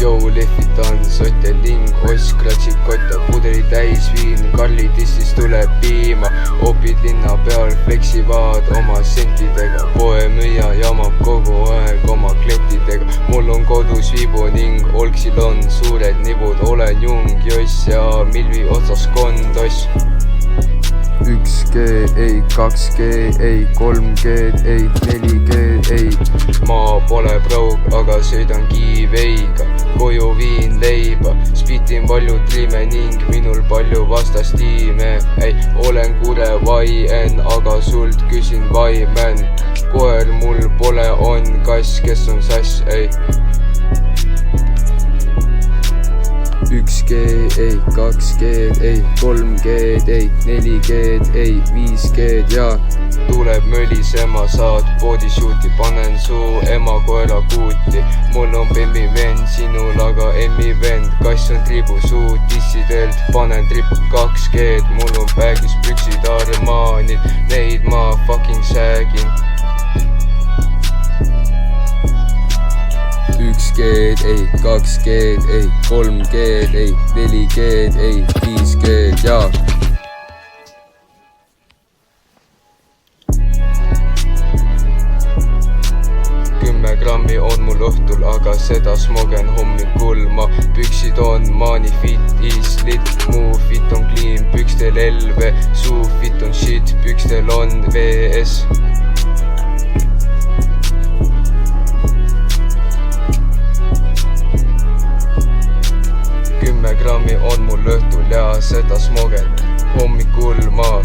Joe lehvitan sotte ning oss kratsib kotta, pudeli täis viin, Karli tissis tuleb piima. Opid linna peal fleksivad oma sentidega, poemüüja jamab kogu aeg oma klientidega. Mul on kodus viibu ning olksil on suured nibud, olen jung joss ja milvi otsas kondoss. 1G, ei 2G, ei 3G, ei 4G, ei. Ma pole broke, aga sõidan kiiveiga, koju viin leiba, spitin palju triime ning minul palju vastastiime. Ei, olen kure vaien, aga sult küsin vaimen. Koer mul pole, on kass, kes on sass, ei. 1G, ei 2G, ei 3G, ei 4G, ei 5G ja tuleb mölisema, saad bodysuiti, panen su ema koera kuuti. Mul on bemmi vend, sinul aga emmi vend, kass on tribu suu dissidelt, panen tripu 2G-d, mul on päägis püksid Armanid, neid ma fucking sägin. 1G, ei 2G, ei 3G, ei 4G, ei 5G ja 10 grammi on mul õhtul, aga seda smogen hommikul. Ma püksid on Mani fit is lit, mu fit on clean, pükstel LV, su fit on shit, pükstel on VS. 10 grammi on mul õhtul ja seda smogen hommikul ma